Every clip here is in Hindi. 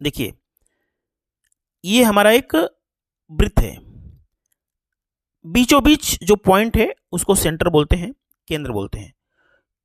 देखिए, ये हमारा एक वृत्त है, बीचों बीच जो पॉइंट है उसको सेंटर बोलते हैं, केंद्र बोलते हैं।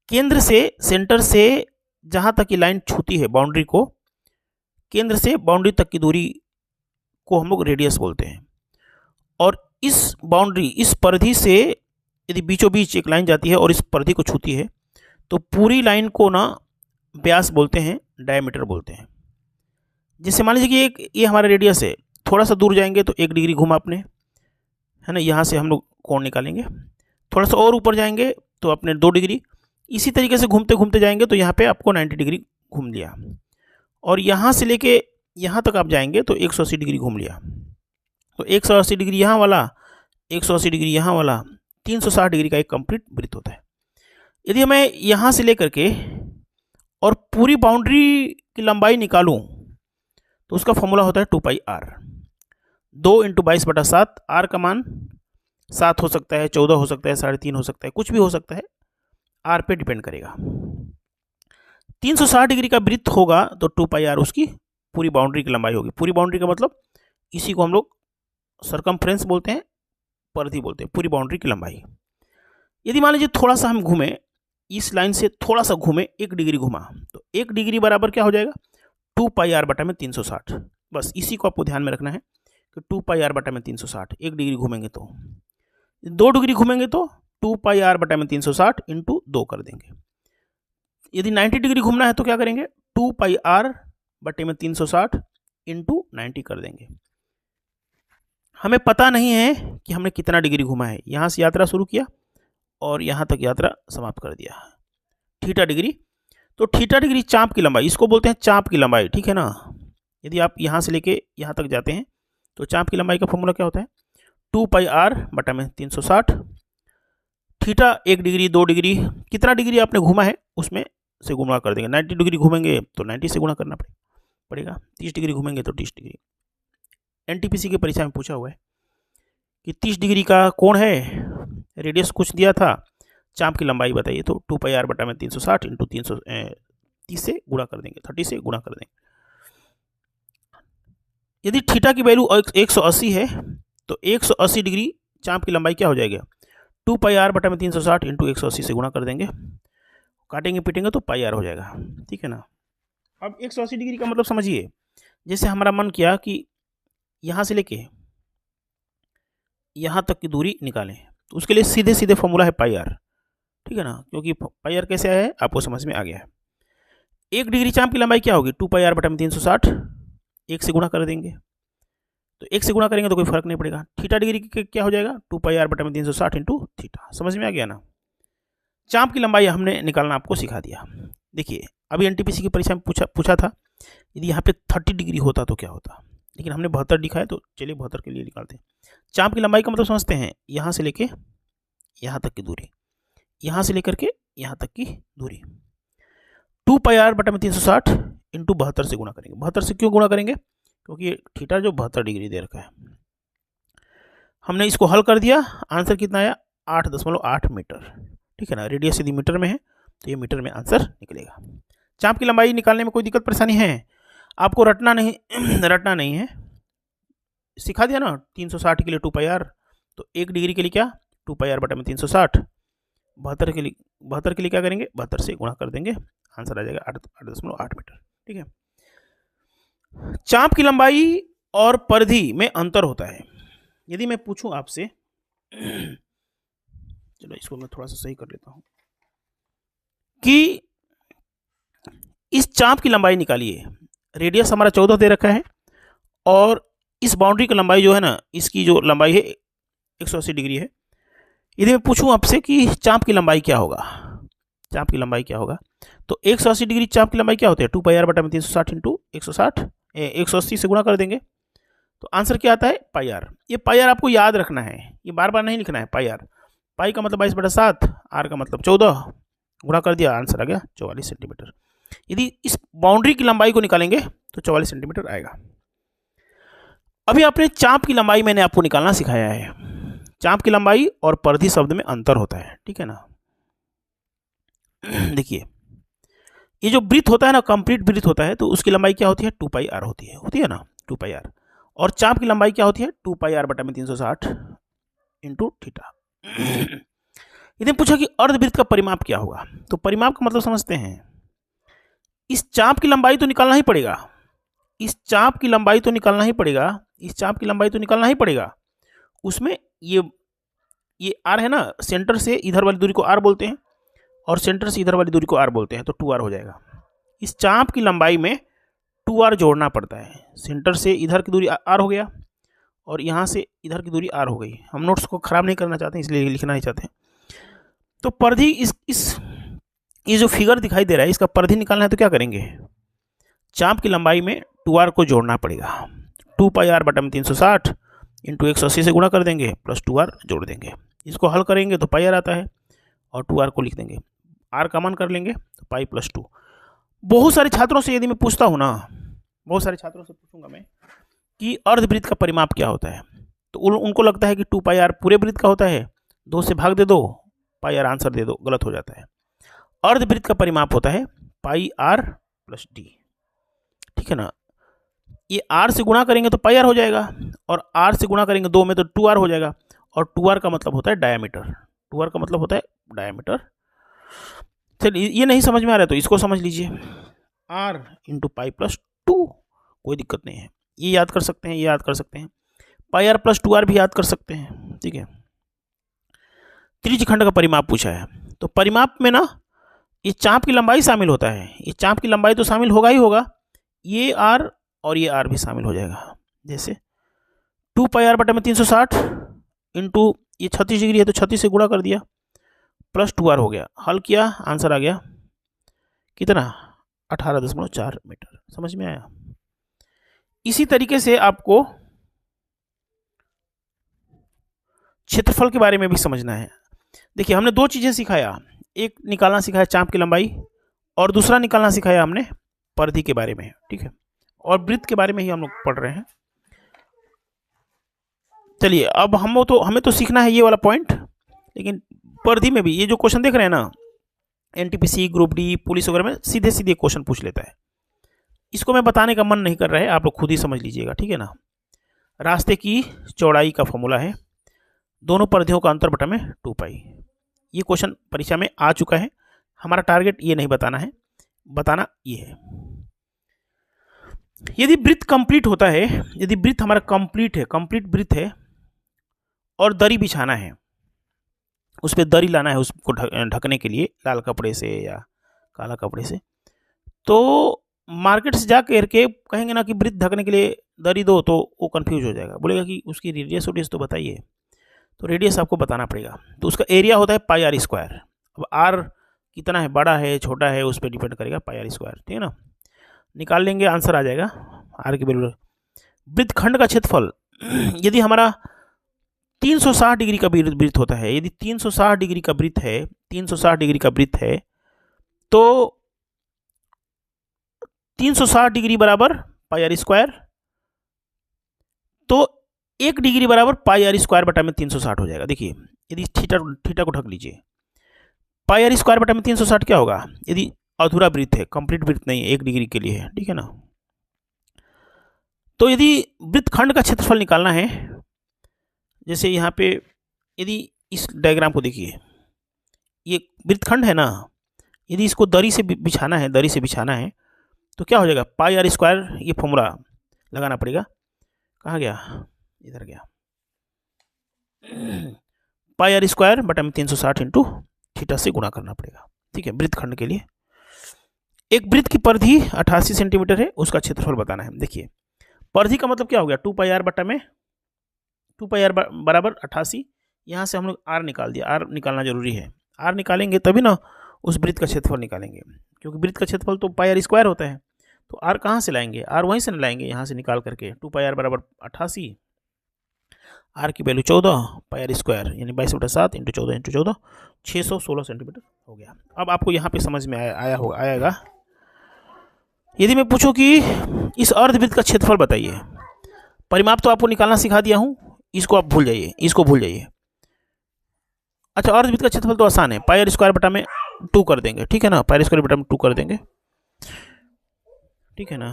केंद्र से, सेंटर से जहां तक ये लाइन छूती है बाउंड्री को, केंद्र से बाउंड्री तक की दूरी को हम लोग रेडियस बोलते हैं। और इस बाउंड्री, इस परिधि से यदि बीचों बीच एक लाइन जाती है और इस परिधि को छूती है तो पूरी लाइन को ना व्यास बोलते हैं, डायमीटर बोलते हैं। जैसे मान लीजिए कि एक ये हमारा रेडियस है, थोड़ा सा दूर जाएंगे तो 1 डिग्री घुमा आपने, है ना, यहाँ से हम लोग कोण निकालेंगे। थोड़ा सा और ऊपर जाएंगे तो अपने 2 डिग्री, इसी तरीके से घूमते घूमते जाएंगे तो यहाँ पे आपको 90 डिग्री घूम लिया। और यहाँ से लेके यहाँ तक आप जाएंगे तो 180 डिग्री घूम लिया। तो 180 डिग्री यहाँ वाला, 180 डिग्री यहाँ वाला, 360 डिग्री का एक कंप्लीट वृत्त होता है। यदि मैं यहाँ से लेकर के और पूरी बाउंड्री की लंबाई निकालूं तो उसका फॉर्मूला होता है 2πr, 2 × 22/7। आर का मान 7 हो सकता है, 14 हो सकता है, 3.5 हो सकता है, कुछ भी हो सकता है, आर पे डिपेंड करेगा। 360 डिग्री का वृत्त होगा तो 2πr उसकी पूरी बाउंड्री की लंबाई होगी। पूरी बाउंड्री का मतलब इसी को हम लोग सरकमफ्रेंस बोलते हैं, परिधि बोलते हैं, पूरी बाउंड्री की लंबाई। यदि मान लीजिए थोड़ा सा हम घूमें, इस लाइन से थोड़ा सा घूमें, 1 डिग्री घुमा, तो 1 डिग्री बराबर क्या हो जाएगा, 2πr/360। बस इसी को आपको ध्यान में रखना है कि 2πr/360, 1 डिग्री घूमेंगे तो, 2 डिग्री घूमेंगे तो 2πr/360 इंटू 2 कर देंगे। यदि 90 डिग्री घूमना है तो क्या करेंगे, 2πr/360 इंटू 90 कर देंगे। हमें पता नहीं है कि हमने कितना डिग्री घुमा है, यहाँ से यात्रा शुरू किया और यहाँ तक यात्रा समाप्त कर दिया, थीटा डिग्री। तो थीटा डिग्री चाप की लंबाई, इसको बोलते हैं चाप की लंबाई, ठीक है ना। यदि आप यहाँ से लेके यहाँ तक जाते हैं तो चाप की लंबाई का फॉर्मूला क्या होता है, 2πr/360। थीटा 1 डिग्री, 2 डिग्री, कितना डिग्री आपने घूमा है उसमें से गुणा कर देंगे। 90 डिग्री घूमेंगे तो 90 से गुणा करना पड़ेगा, 30 डिग्री घूमेंगे तो 30 डिग्री। एनटीपीसी की परीक्षा में पूछा हुआ है कि 30 डिग्री का कोण है, रेडियस कुछ दिया था, चाप की लंबाई बताइए, तो 2πr/360 इंटू 30 से गुणा कर देंगे, 30 से गुणा कर देंगे। यदि थीटा की वैल्यू 180 है तो 180 डिग्री चाप की लंबाई क्या हो जाएगी, 2πr/360 इंटू 180 से गुणा कर देंगे, काटेंगे पीटेंगे तो πr हो जाएगा, ठीक है ना। अब 180 डिग्री का मतलब समझिए, जैसे हमारा मन किया कि यहाँ से लेके यहाँ तक की दूरी निकालें तो उसके लिए सीधे सीधे फॉर्मूला है πr, ठीक है ना, क्योंकि πr कैसे आया है आपको समझ में आ गया है। 1 डिग्री चाप की लंबाई क्या होगी, 2πr/360, 1 से गुणा कर देंगे, तो 1 से गुणा करेंगे तो कोई फर्क नहीं पड़ेगा। थीटा डिग्री क्या हो जाएगा, 2πr/360 इंटू थीटा। समझ में आ गया ना, चाप की लंबाई हमने निकालना आपको सिखा दिया। देखिए अभी एनटीपीसी की परीक्षा में पूछा था यदि यहाँ पे 30 डिग्री होता तो क्या होता, लेकिन हमने 72 लिखा है तो चलिए 72 के लिए निकालते हैं। चाप की लंबाई का मतलब समझते हैं, यहाँ से लेके यहाँ तक की दूरी, यहाँ से लेकर के यहाँ तक की दूरी, 2πr/360 इंटू 72 से गुणा करेंगे। 72 से क्यों गुणा करेंगे, क्योंकि थीटा जो 72 डिग्री दे रखा है। हमने इसको हल कर दिया, आंसर कितना आया, 8.8 मीटर, ठीक है ना। रेडियस यदि मीटर में है तो ये मीटर में आंसर निकलेगा। चाप की लंबाई निकालने में कोई दिक्कत परेशानी है, आपको रटना नहीं है, सिखा दिया ना। 360 के लिए 2πr, तो 1 डिग्री के लिए क्या, 2πr/360, 72 के लिए क्या करेंगे, 72 से गुणा कर देंगे, आंसर आ जाएगा 8.8 मीटर, ठीक है। चाप की लंबाई और परिधि में अंतर होता है। यदि मैं पूछूं आपसे, चलो इसको मैं थोड़ा सा सही कर लेता हूं, कि इस चाप की लंबाई निकालिए, रेडियस हमारा 14 दे रखा है और इस बाउंड्री की लंबाई जो है ना, इसकी जो लंबाई है 180 डिग्री है। यदि मैं पूछूं आपसे कि चाप की लंबाई क्या होगा, चाप की लंबाई क्या होगा, तो 180 डिग्री चाप की लंबाई क्या होती है, 2πr/360 इंटू 180 से गुणा कर देंगे तो आंसर क्या आता है, πr। ये πr आपको याद रखना है, ये बार बार नहीं लिखना है। πr, पाई का मतलब 22/7, आर का मतलब 14, गुणा कर दिया, आंसर आ गया 44 सेंटीमीटर। यदि इस बाउंड्री की लंबाई को निकालेंगे तो 44 सेंटीमीटर आएगा। अभी आपने चाप की लंबाई मैंने आपको निकालना सिखाया है। चाप की लंबाई और परिधि शब्द में अंतर होता है, ठीक है ना। देखिए ये जो वृत्त होता है ना, कंप्लीट वृत्त होता है, तो उसकी लंबाई क्या होती है, 2 पाई आर होती है ना, 2 पाई आर। और चाप की लंबाई क्या होती है, 2 पाई आर बटा में 360 इंटू थीटा। यदि पूछा कि अर्धवृत्त का परिमाप क्या होगा, तो परिमाप का मतलब समझते हैं। इस चाप की लंबाई तो निकालना ही पड़ेगा, इस चाप की लंबाई तो निकालना ही पड़ेगा, इस चाप की लंबाई तो निकालना ही पड़ेगा। उसमें ये आर है ना, सेंटर से इधर वाली दूरी को आर बोलते हैं और सेंटर से इधर वाली दूरी को आर बोलते हैं, तो 2r हो जाएगा। इस चाप की लंबाई में 2r जोड़ना पड़ता है। सेंटर से इधर की दूरी r हो गया और यहाँ से इधर की दूरी r हो गई। हम नोट्स को खराब नहीं करना चाहते इसलिए लिखना ही चाहते हैं। तो परिधि ये जो फिगर दिखाई दे रहा है, इसका परिधि निकालना है तो क्या करेंगे, चाप की लंबाई में 2r को जोड़ना पड़ेगा। 2 पाई आर बटा में 360 इंटू 180 से गुणा कर देंगे प्लस 2r जोड़ देंगे। इसको हल करेंगे तो पाई आर आता है और 2r को लिख देंगे, r का मान कर लेंगे तो पाई प्लस 2। बहुत सारे छात्रों से यदि मैं पूछता हूँ ना, बहुत सारे छात्रों से पूछूंगा मैं कि अर्धवृत्त का परिमाप क्या होता है, तो उनको लगता है कि 2 पाई आर पूरे वृत्त का होता है, 2 से भाग दे दो, पाई आर आंसर दे दो, गलत हो जाता है। अर्धवृत्त का परिमाप होता है पाई आर प्लस डी, ठीक है ना। ये r से गुणा करेंगे तो पाई आर हो जाएगा और r से गुणा करेंगे 2 में तो 2r हो जाएगा और 2r का मतलब होता है डायमीटर, 2r का मतलब होता है डायमीटर। चलिए ये नहीं समझ में आ रहा है तो इसको समझ लीजिए, r इंटू पाई प्लस 2, कोई दिक्कत नहीं है, ये याद कर सकते हैं, ये याद कर सकते हैं, पाई आर प्लस 2r भी याद कर सकते हैं, ठीक है। त्रिज्यखंड का परिमाप पूछा है, तो परिमाप में ना ये चाप की लंबाई शामिल होता है, ये चाप की लंबाई तो शामिल होगा ही होगा, ये r और ये r भी शामिल हो जाएगा। जैसे 2 पाई आर बटा में 360 इंटू ये 36 डिग्री है तो 36 से गुणा कर दिया प्लस 2r हो गया, हल किया आंसर आ गया कितना, 18.4 मीटर। समझ में आया। इसी तरीके से आपको क्षेत्रफल के बारे में भी समझना है। देखिए हमने 2 चीजें सिखाया, एक निकालना सिखाया चाप की लंबाई और दूसरा निकालना सिखाया हमने परिधि के बारे में, ठीक है, और वृत्त के बारे में ही हम लोग पढ़ रहे हैं। चलिए अब हमें तो सीखना है ये वाला पॉइंट, लेकिन परिधि में भी ये जो क्वेश्चन देख रहे हैं ना, एनटीपीसी ग्रुप डी पुलिस वगैरह में सीधे सीधे क्वेश्चन पूछ लेता है। इसको मैं बताने का मन नहीं कर रहा है, आप लोग खुद ही समझ लीजिएगा, ठीक है ना। रास्ते की चौड़ाई का फॉर्मूला है दोनों परिधियों का अंतर बटा में 2 पाई। ये क्वेश्चन परीक्षा में आ चुका है, हमारा टारगेट ये नहीं बताना है, बताना ये है। यदि वृत्त कंप्लीट होता है, यदि वृत्त हमारा कंप्लीट वृत्त है और दरी बिछाना है, उस पर दरी लाना है उसको ढकने के लिए लाल कपड़े से या काला कपड़े से, तो मार्केट से जा करके कहेंगे ना कि वृत्त ढकने के लिए दरी दो, तो वो कंफ्यूज हो जाएगा, बोलेगा कि उसकी रेडियस तो बताइए, तो रेडियस आपको बताना पड़ेगा। तो उसका एरिया होता है पाई आर स्क्वायर। अब आर कितना है, बड़ा है छोटा है, उस पर डिपेंड करेगा पाई आर स्क्वायर, ठीक है ना। निकाल लेंगे आंसर आ जाएगा आर की वैल्यू। वृत्तखंड का क्षेत्रफल यदि हमारा 360 डिग्री का वृत्त होता है, यदि 360 डिग्री का वृत्त है, 360 डिग्री का वृत्त है, तो 360 डिग्री बराबर पाई आर स्क्वायर, तो 1 डिग्री बराबर पाई आर स्क्वायर बटा में 360 हो जाएगा। देखिए यदि थीटा को ढक लीजिए, पाई आर स्क्वायर बटा में 360 क्या होगा, यदि अधूरा वृत्त है, कंप्लीट वृत्त नहीं है, 1 डिग्री के लिए है, ठीक है ना। तो यदि वृत्तखंड का क्षेत्रफल निकालना है, जैसे यहाँ पे यदि इस डायग्राम को देखिए, ये वृत्तखंड है ना, यदि इसको दरी से बिछाना है, तो क्या हो जाएगा, पाई आर स्क्वायर, ये फॉर्मूला लगाना पड़ेगा, कहाँ गया, इधर गया, पाई आर स्क्वायर बटा में 360 इंटू थीटा से गुणा करना पड़ेगा, ठीक है, वृत्तखंड के लिए। एक वृत्त की परिधि 88 सेंटीमीटर है, उसका क्षेत्रफल बताना है। देखिए परिधि का मतलब क्या हो गया, 2 पाई आर बटा में 2 पाई आर बराबर 88, यहाँ से हम लोग आर निकाल दिया, आर निकालना जरूरी है, आर निकालेंगे तभी ना उस वृत्त का क्षेत्रफल निकालेंगे, क्योंकि वृत्त का क्षेत्रफल तो पाई आर स्क्वायर होता है, तो आर कहाँ से लाएंगे, आर वहीं से लाएंगे, यहाँ से निकाल करके 2 पाई आर बराबर 88, आर की वैल्यू 14, पाई आर स्क्वायर यानी 22/7 इंटू 14 इंटू 14, 616 सेंटीमीटर हो गया। अब आपको यहाँ पे समझ में आएगा। यदि मैं पूछूं कि इस अर्धवृत्त का क्षेत्रफल बताइए, परिमाप तो आपको निकालना सिखा दिया हूँ, इसको आप भूल जाइए, इसको भूल जाइए। अच्छा अर्धवृत्त का क्षेत्रफल तो आसान है, पाई आर स्क्वायर बटा में 2 कर देंगे, ठीक है ना, पाई आर स्क्वायर बटा में 2 कर देंगे, ठीक है ना।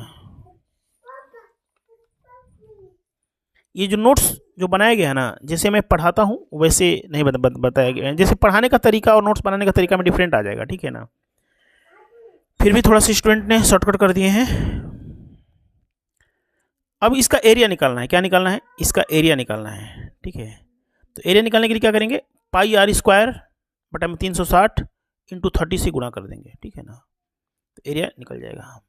ये जो नोट्स जो बनाया गया है ना, जैसे मैं पढ़ाता हूँ वैसे नहीं बताया गया है। जैसे पढ़ाने का तरीका और नोट्स बनाने का तरीका में डिफरेंट आ जाएगा, ठीक है ना। फिर भी थोड़ा सा स्टूडेंट ने शॉर्टकट कर दिए हैं। अब इसका एरिया निकालना है। क्या निकालना है? इसका एरिया निकालना है, ठीक है। तो एरिया निकालने के लिए क्या करेंगे? पाई आर स्क्वायर बटा में 360 इंटू 30 से गुणा कर देंगे, ठीक है ना। तो एरिया निकल जाएगा।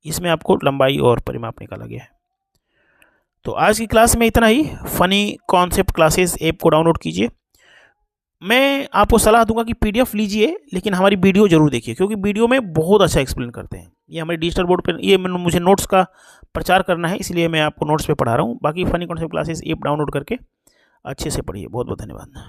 इसमें आपको लंबाई और परिमाप निकाला गया है। तो आज की क्लास में इतना ही। फनी कॉन्सेप्ट क्लासेस ऐप को डाउनलोड कीजिए। मैं आपको सलाह दूंगा कि पीडीएफ लीजिए, लेकिन हमारी वीडियो जरूर देखिए, क्योंकि वीडियो में बहुत अच्छा एक्सप्लेन करते हैं। ये हमारे डिजिटल बोर्ड पे, ये मुझे नोट्स का प्रचार करना है, इसलिए मैं आपको नोट्स पे पढ़ा रहा हूँ। बाकी funny concept classes app download करके अच्छे से पढ़िए। बहुत बहुत धन्यवाद।